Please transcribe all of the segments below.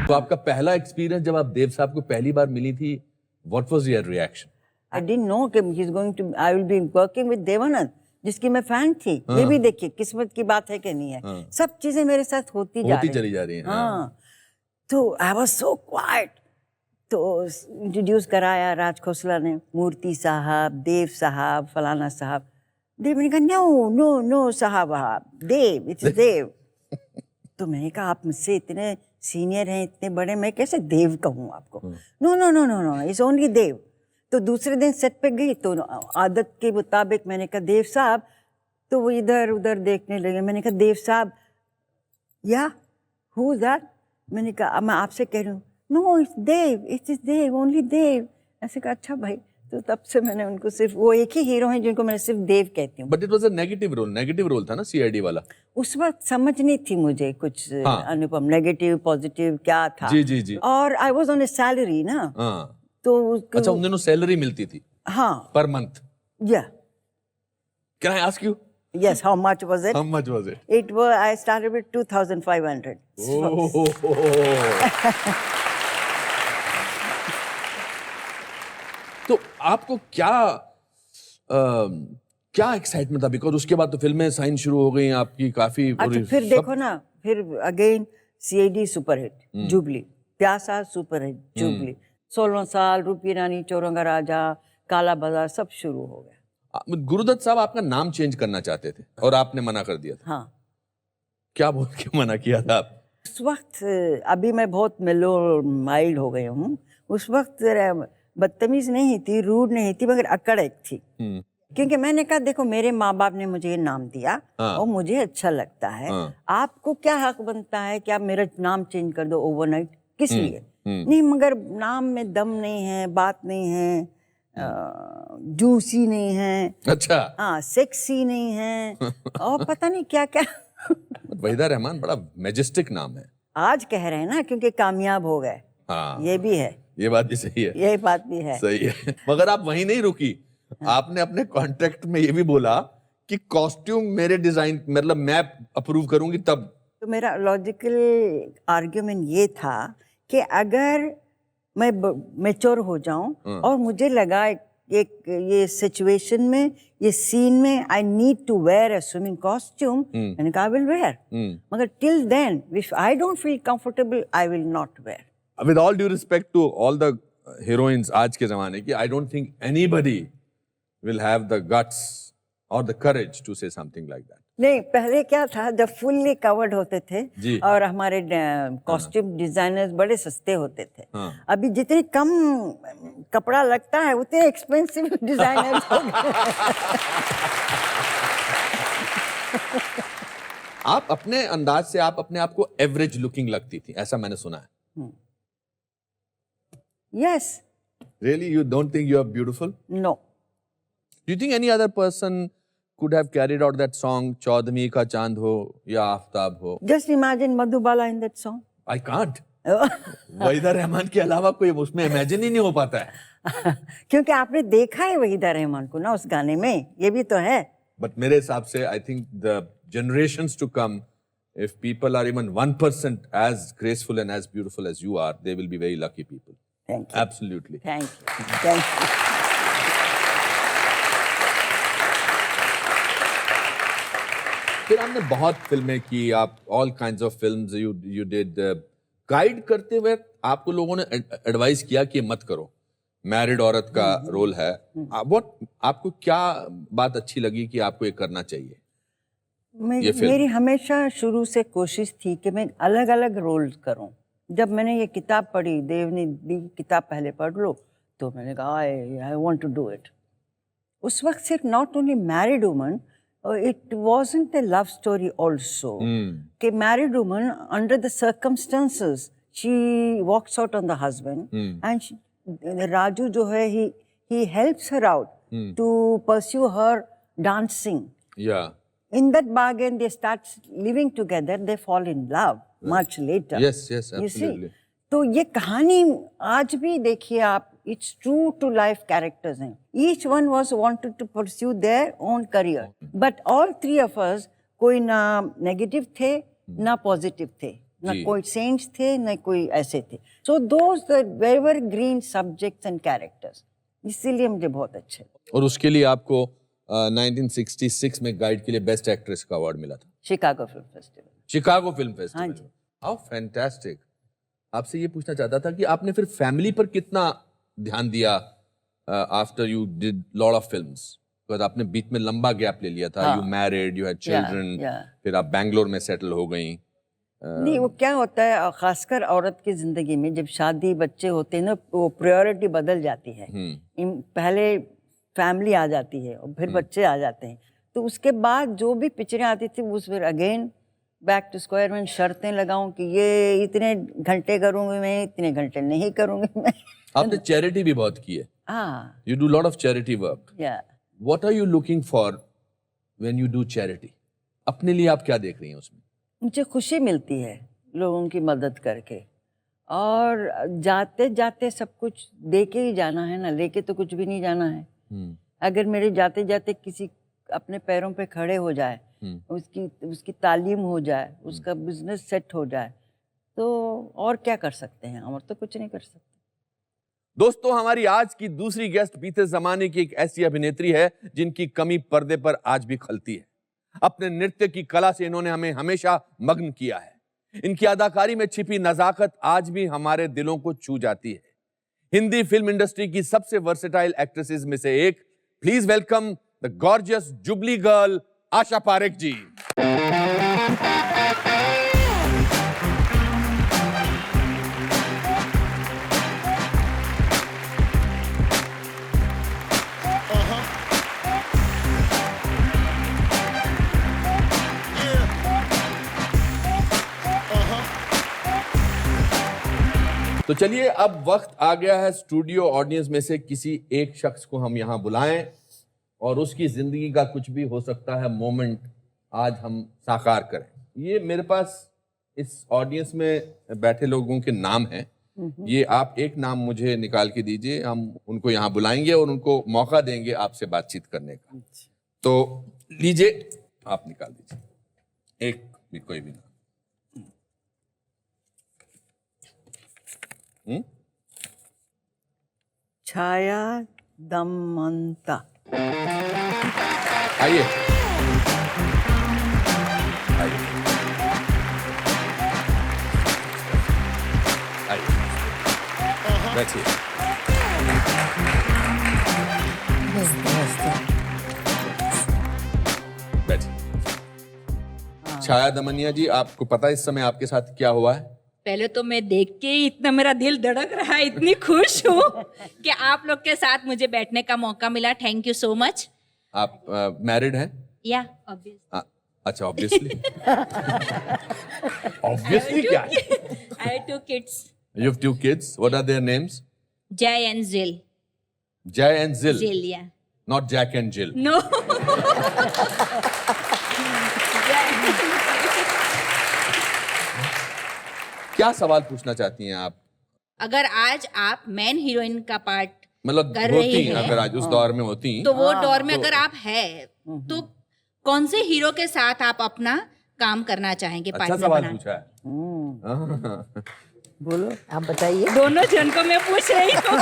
तो आपका पहला एक्सपीरियंस जब आप देव साहब को पहली बार मिली थी, what was your reaction? I didn't know कि he is going to, I will be working with Dev Anand, जिसकी मैं फैन थी। ये भी देखिए किस्मत की बात है कि नहीं है। सब चीजें मेरे साथ होती चली जा रही हैं। हाँ, तो आई वाज सो क्वाइट। तो इंट्रोड्यूस कराया राज खोसला ने, मूर्ति साहब, देव साहब, फलाना साहब। देव ने कहा नो नो नो साहब, देव, इट्स देव। तो मैंने कहा आप मुझसे इतने सीनियर हैं, इतने बड़े, मैं कैसे देव कहूँ आपको? No no no no no, it's only Dev. तो दूसरे दिन सेट पे गई तो आदत के मुताबिक मैंने कहा देव साहब, तो वो इधर उधर देखने लगे। मैंने कहा देव साहब, या हु इज दैट? मैंने कहा मैं आपसे कह रही हूँ। No it's Dev, it's Dev, only Dev. ऐसे कहा अच्छा भाई। तो तब से मैंने उनको सिर्फ, वो एक ही हीरो हैं जिनको मैं सिर्फ देव कहती हूँ। But it was a negative role था ना सीआईडी वाला। उस वक्त समझ नहीं थी मुझे कुछ। अनुपम नेगेटिव पॉजिटिव क्या था। जी। और I was on A salary ना। तो अच्छा, उन दिनों सैलरी मिलती थी? हाँ, पर मंथ। या can I ask you? Yes, how much was it? How much was it? It was, I started with 2,500. तो आपको क्या एक्साइटमेंट था? बिकॉज उसके बाद तो फिल्में साइन शुरू हो गई आपकी काफी। अच्छा, फिर देखो ना, फिर अगेन सीआईडी सुपरहिट, जुबली, प्यासा सुपरहिट, जुबली, 16 साल, रूपी रानी, चौरंगा राजा, काला बाजार, सब शुरू हो गया। गुरुदत्त साहब आपका नाम चेंज करना चाहते थे और आपने मना कर दिया था। हाँ। क्या बोल के मना किया था आप? उस वक्त, अभी मैं बहुत मेलो माइल्ड हो गई हूँ, उस वक्त बदतमीज नहीं थी, रूड नहीं थी, मगर अकड़ एक थी। क्योंकि मैंने कहा देखो मेरे माँ बाप ने मुझे ये नाम दिया और मुझे अच्छा लगता है, आपको क्या हक बनता है कि आप मेरा नाम चेंज कर दो ओवरनाइट? किस लिए? नहीं, मगर नाम में दम नहीं है, बात नहीं है, जूसी नहीं है, अच्छा, हाँ, सेक्सी नहीं है, और पता नहीं क्या क्या। वहीदा रहमान बड़ा मैजेस्टिक नाम है। आज कह रहे हैं ना क्योंकि कामयाब हो गए। हाँ, ये भी है, ये बात भी सही है, ये बात भी है, सही है। मगर आप वहीं नहीं रुकी, आपने अपने कॉन्ट्रैक्ट में ये भी बोला कि कॉस्ट्यूम मेरे डिजाइन, मतलब मैं अप्रूव करूंगी तब। तो मेरा लॉजिकल आर्ग्यूमेंट ये था कि अगर मैं मैच्योर हो जाऊं और मुझे लगा एक ये सिचुएशन में, ये सीन में I need to wear a swimming costume, मैंने कहा आई विल वेयर, मगर till then if I don't feel comfortable I will not wear. With all due respect to all the heroines आज के जमाने की, I don't think anybody will have the guts और the courage to say something like that. नहीं, पहले क्या था, जब फुल्ली कवर्ड होते थे और हमारे कॉस्ट्यूम डिजाइनर्स बड़े सस्ते होते थे। अभी जितनी कम कपड़ा लगता है उतने एक्सपेंसिव डिजाइनर्स हो गए। आप अपने अंदाज से आप अपने आप को एवरेज लुकिंग लगती थी, ऐसा मैंने सुना है। Yes. Really, you don't think you are beautiful? No. Do you think any other person could have carried out that song, चौदहवीं का चांद हो या आफ्ताब हो? Just imagine Madhubala in that song. I can't. Waheeda Rehman के अलावा कोई उसमें इमेजिन ही नहीं हो पाता है। क्योंकि आपने देखा है वहीदा रहमान को ना उस गाने में, ये भी तो है। But मेरे हिसाब से I think the generations to come, if people are even 1% as graceful and as beautiful as you are, they will be very lucky people. Thank you. Absolutely. Thank you. Thank you. फिर आपने बहुत फिल्में की, आप all kinds of films you did. Guide करते हुए आपको लोगों ने एडवाइस किया कि मत करो, मैरिड औरत का रोल है, आपको क्या बात अच्छी लगी कि आपको ये करना चाहिए? मेरी हमेशा शुरू से कोशिश थी कि मैं अलग अलग रोल्स करूं। जब मैंने ये किताब पढ़ी, देव ने दी किताब पहले पढ़ लो, तो मैंने कहा I want to do it. उस वक्त सिर्फ not only married woman, it wasn't a love story also. कि married woman, under the circumstances, she walks out on the husband, and Raju जो है, he helps her out to pursue her dancing. Yeah. In that bargain, they start living together. They fall in love much later. Yes, absolutely. तो ये कहानी आज भी देखिए आप, it's true to life characters हैं. Each one was wanted to pursue their own career, but all three of us कोई ना negative थे ना positive थे, न कोई सेंट्स थे न कोई ऐसे थे. So those were green subjects and characters, इसीलिए मुझे बहुत अच्छे. और उसके लिए आपको 1966 में गाइड के लिए बेस्ट एक्ट्रेस का अवार्ड मिला था, Chicago film festival. Chicago film हाँ फेस्टिवल. जी. How fantastic. आपसे ये पूछना चाहता था कि आपने फिर फैमिली पर कितना ध्यान दिया after you did lot of films, because आपने बीच में लंबा गैप ले लिया था. हाँ. You married, you had children, yeah. फिर आप बैंगलोर में सेटल हो गई. नहीं, वो क्या होता है, और खासकर औरत की जिंदगी में जब शादी बच्चे होते हैं ना, वो प्रायोरिटी बदल जाती है. पहले फैमिली आ जाती है और फिर बच्चे आ जाते हैं, तो उसके बाद जो भी पिक्चरें आती थी उस फिर अगेन बैक टू स्क्वायर में शर्तें लगाऊं कि ये इतने घंटे करूंगी मैं, इतने घंटे नहीं करूंगी मैं. आपने चैरिटी भी बहुत की है. हाँ. You do lot of charity work. या what are you looking for when you do charity? अपने लिए आप क्या देख रही हैं उसमें? मुझे खुशी मिलती है लोगों की मदद करके, और जाते जाते सब कुछ दे के ही जाना है ना, लेके तो कुछ भी नहीं जाना है. अगर मेरे जाते जाते किसी अपने पैरों पे खड़े हो जाए, उसकी तालीम हो जाए, उसका बिजनेस सेट हो जाए, तो और क्या कर सकते हैं, और तो कुछ नहीं कर सकते. दोस्तों, हमारी आज की दूसरी गेस्ट बीते जमाने की एक ऐसी अभिनेत्री है जिनकी कमी पर्दे पर आज भी खलती है. अपने नृत्य की कला से इन्होंने हमें हमेशा मग्न किया है. इनकी अदाकारी में छिपी नजाकत आज भी हमारे दिलों को छू जाती है. हिंदी फिल्म इंडस्ट्री की सबसे वर्सेटाइल एक्ट्रेसेस में से एक. Please welcome the gorgeous jubilee girl Asha Parekh ji. तो चलिए, अब वक्त आ गया है स्टूडियो ऑडियंस में से किसी एक शख्स को हम यहां बुलाएं और उसकी जिंदगी का कुछ भी हो सकता है मोमेंट आज हम साकार करें. ये मेरे पास इस ऑडियंस में बैठे लोगों के नाम हैं. ये आप एक नाम मुझे निकाल के दीजिए, हम उनको यहां बुलाएंगे और उनको मौका देंगे आपसे बातचीत करने का. तो लीजिए, आप निकाल दीजिए एक भी, कोई भी नाम. छाया दमंता. आइए आइए आइए, बैठिए. बैठिए. छाया दमनिया जी, आपको पता है इस समय आपके साथ क्या हुआ है? पहले तो मैं देख के ही इतना मेरा दिल धड़क रहा है, इतनी खुश हूँ कि आप लोग के साथ मुझे बैठने का मौका मिला. Thank you so much. आप मैरिड हैं? या ऑब्वियसली. अच्छा, ऑब्वियसली. ऑब्वियसली क्या है? I have 2 kids. You have 2 kids. What are their names? Jay and Jill. Jay and Jill. Jill, yeah. Not Jack and Jill. No. क्या सवाल पूछना चाहती हैं आप? अगर आज आप मेन हीरोइन का पार्ट मतलब कर होती रही हैं, हैं, अगर आज उस दौर में होती तो वो दौर में तो- अगर आप है तो कौन से हीरो के साथ आप अपना काम करना चाहेंगे? अच्छा पार्टनर सवाल बनाना? पूछा है. बोलो, आप बताइए. दोनों जन को मैं पूछ रही हूँ.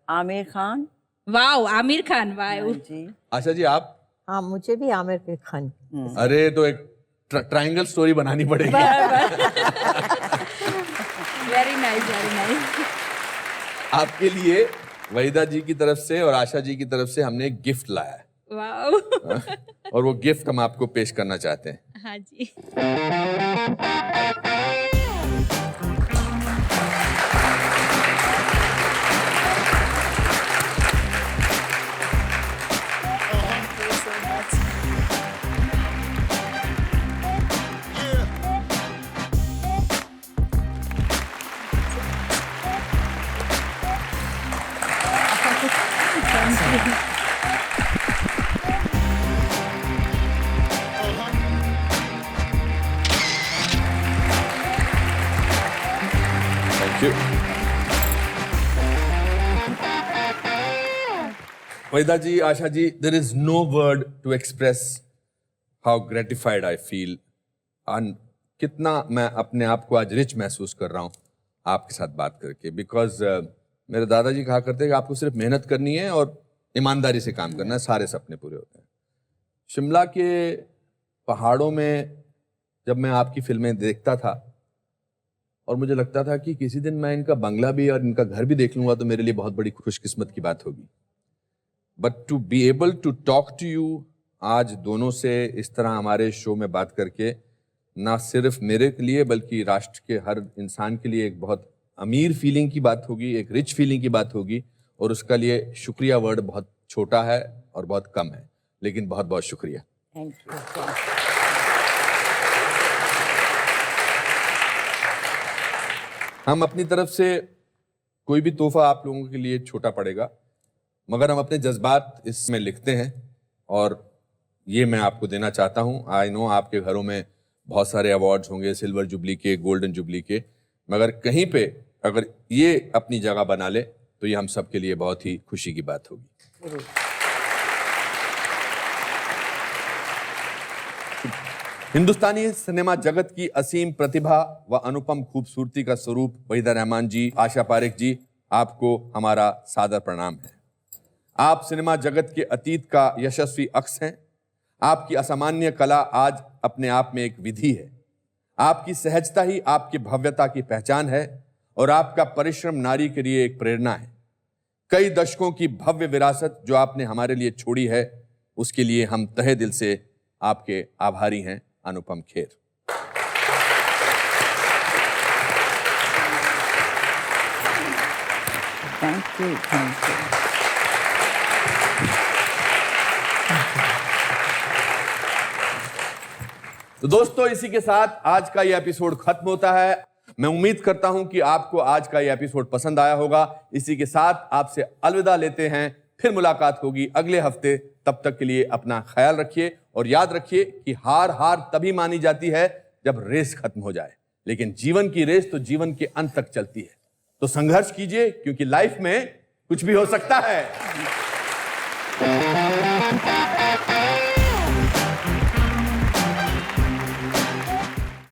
आमिर खान. वाओ, आमिर खान. वाओ जी. आशा जी, आप? हाँ, मुझे भी आमिर खान. अरे, तो एक ट्रायंगल स्टोरी बनानी पड़ेगी. Very nice, very nice. आपके लिए वहीदा जी की तरफ से और आशा जी की तरफ से हमने एक गिफ्ट लाया है. वाओ. और वो गिफ्ट हम आपको पेश करना चाहते हैं. हाँ जी. Thank you. Waheeda ji, Asha ji, there is no word to express how gratified I feel, कितना मैं अपने आप को आज रिच महसूस कर रहा हूँ आपके साथ बात करके, बिकॉज मेरे दादाजी कहा करते कि आपको सिर्फ मेहनत करनी है और ईमानदारी से काम करना है, सारे सपने पूरे होते हैं। शिमला के पहाड़ों में जब मैं आपकी फिल्में देखता था और मुझे लगता था कि किसी दिन मैं इनका बंगला भी और इनका घर भी देख लूंगा तो मेरे लिए बहुत बड़ी खुशकिस्मत की बात होगी। But to be able to talk to you, आज दोनों से इस तरह हमारे शो में बात करके ना सिर्फ मेरे के लिए बल्कि राष्ट्र के हर इंसान के लिए एक बहुत अमीर फीलिंग की बात होगी, एक रिच फीलिंग की बात होगी। और उसका लिए शुक्रिया वर्ड बहुत छोटा है और बहुत कम है, लेकिन बहुत बहुत शुक्रिया। Thank you. हम अपनी तरफ से कोई भी तोहफा आप लोगों के लिए छोटा पड़ेगा, मगर हम अपने जज्बात इसमें लिखते हैं और ये मैं आपको देना चाहता हूँ। आई नो आपके घरों में बहुत सारे अवार्ड्स होंगे, सिल्वर जुबली के, गोल्डन जुबली के, मगर कहीं पे अगर ये अपनी जगह बना ले तो ये हम सब के लिए बहुत ही खुशी की बात होगी। हिंदुस्तानी सिनेमा जगत की असीम प्रतिभा व अनुपम खूबसूरती का स्वरूप वहीदा रहमान जी, आशा पारेख जी, आपको हमारा सादर प्रणाम है। आप सिनेमा जगत के अतीत का यशस्वी अक्स हैं। आपकी असामान्य कला आज अपने आप में एक विधि है। आपकी सहजता ही आपकी भव्यता की पहचान है और आपका परिश्रम नारी के लिए एक प्रेरणा है। कई दशकों की भव्य विरासत जो आपने हमारे लिए छोड़ी है, उसके लिए हम तहे दिल से आपके आभारी हैं, Anupam Kher. Thank you, thank you. तो दोस्तों, इसी के साथ आज का यह एपिसोड खत्म होता है। मैं उम्मीद करता हूं कि आपको आज का यह एपिसोड पसंद आया होगा। इसी के साथ आपसे अलविदा लेते हैं, फिर मुलाकात होगी अगले हफ्ते। तब तक के लिए अपना ख्याल रखिए और याद रखिए कि हार हार तभी मानी जाती है जब रेस खत्म हो जाए, लेकिन जीवन की रेस तो जीवन के अंत तक चलती है। तो संघर्ष कीजिए, क्योंकि लाइफ में कुछ भी हो सकता है।